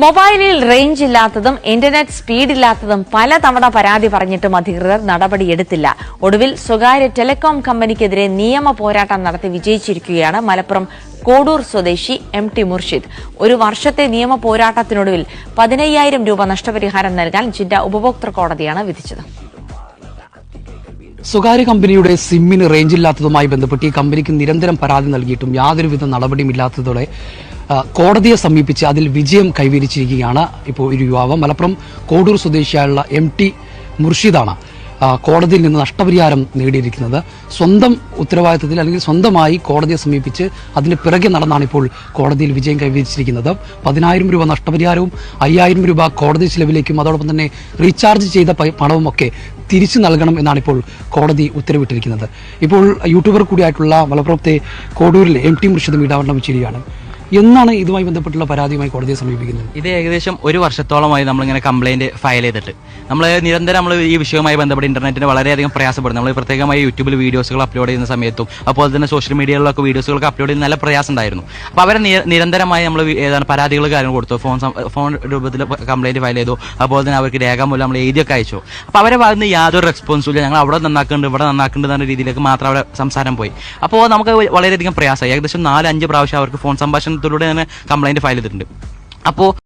മൊബൈലിൽ റേഞ്ച് ഇല്ലാത്തതും internet speed ഇല്ലാത്തതും പലതവണ പരാതി പറഞ്ഞിട്ടും അധികൃതർ നടപടിയെടുത്തില്ല. ഒടുവിൽ സ്വകാര്യ ടെലികോം കമ്പനിക്കെതിരെ നിയമ പോരാട്ടം നടത്തി വിജയിച്ചിരിക്കുകയാണ് മലപ്പുറം കോഡൂർ സ്വദേശി എം.ടി. മുർഷിദ്. ഒരു വർഷത്തെ നിയമ പോരാട്ടത്തിനൊടുവിൽ 15,000 രൂപ നഷ്ടപരിഹാരം നൽകാൻ ജില്ലാ ഉപഭോക്തൃ കോടതിയാണ് വിധിച്ചത്. സ്വകാര്യ കമ്പനിയുടെ സിമ്മിന് റേഞ്ചില്ലാത്തതുമായി ബന്ധപ്പെട്ട് ഈ കമ്പനിക്ക് നിരന്തരം പരാതി നൽകിയിട്ടും യാതൊരുവിധ നടപടിയുമില്ലാത്തതോടെ കോടതിയെ സമീപിച്ച് അതിൽ വിജയം കൈവരിച്ചിരിക്കുകയാണ് ഇപ്പോൾ ഒരു യുവാവ്. മലപ്പുറം കോഡൂർ സ്വദേശിയായുള്ള എം.ടി. മുർഷിദാണ് കോടതിയിൽ നിന്ന് നഷ്ടപരിഹാരം നേടിയിരിക്കുന്നത്. സ്വന്തം ഉത്തരവാദിത്തത്തിൽ അല്ലെങ്കിൽ സ്വന്തമായി കോടതിയെ സമീപിച്ച് അതിന് പിറകെ നടന്നാണ് ഇപ്പോൾ കോടതിയിൽ വിജയം കൈവരിച്ചിരിക്കുന്നത്. 10,000 രൂപ നഷ്ടപരിഹാരവും 5,000 രൂപ കോടതി ചിലവിലേക്കും അതോടൊപ്പം തന്നെ റീചാർജ് ചെയ്ത പണവും ഒക്കെ തിരിച്ചു നൽകണം എന്നാണ് ഇപ്പോൾ കോടതി ഉത്തരവിട്ടിരിക്കുന്നത്. ഇപ്പോൾ യൂട്യൂബർ കൂടിയായിട്ടുള്ള മലപ്പുറത്തെ കോഡൂരിലെ എം.ടി. മുർഷിദ് ഇടപെടൽ വെച്ചിരിക്കുകയാണ്. എന്നാണ് ഇതുമായി ബന്ധപ്പെട്ടുള്ള പരാതിയുമായി കോടതിയെ സമീപിക്കുന്നത്? ഇത് ഏകദേശം ഒരു വർഷത്തോളമായി നമ്മളിങ്ങനെ കംപ്ലൈന്റ് ഫയൽ ചെയ്തിട്ട് നിരന്തരം ഈ വിഷയവുമായി ബന്ധപ്പെട്ട് ഇന്റർനെറ്റിന് വളരെയധികം പ്രയാസപ്പെടും. നമ്മൾ പ്രത്യേകമായി യൂട്യൂബിൽ വീഡിയോസുകൾ അപ്ലോഡ് ചെയ്യുന്ന സമയത്തും അതുപോലെ തന്നെ സോഷ്യൽ മീഡിയകളിലൊക്കെ വീഡിയോസുകളൊക്കെ അപ്ലോഡ് ചെയ്യുന്ന നല്ല പ്രയാസം ഉണ്ടായിരുന്നു. അപ്പോൾ അവരെ നിരന്തരമായി നമ്മൾ ഏതാണ് പരാതികൾ കാര്യങ്ങൾ കൊടുത്തു, ഫോൺ രൂപത്തിൽ കംപ്ലൈന്റ് ഫയൽ ചെയ്തു, അതുപോലെ തന്നെ അവർക്ക് രേഖാമൂലം നമ്മൾ എഴുതിയൊക്കെ അയച്ചു. അപ്പോൾ അവരെ ഭാഗത്ത് യാതൊരു റെസ്പോൺസും ഇല്ല. ഞങ്ങൾ അവിടെ നന്നാക്കുന്നുണ്ട് ഇവിടെ നന്നാക്കുന്നുണ്ട് എന്ന രീതിയിലേക്ക് മാത്രം അവിടെ സംസാരം പോയി. അപ്പോൾ നമുക്ക് വളരെയധികം പ്രയാസമായി. ഏകദേശം 4-5 പ്രാവശ്യം അവർക്ക് ഫോൺ സംഭാഷണത്തിലൂടെ തന്നെ കംപ്ലൈന്റ് ഫയൽ ചെയ്തിട്ടുണ്ട്. അപ്പോൾ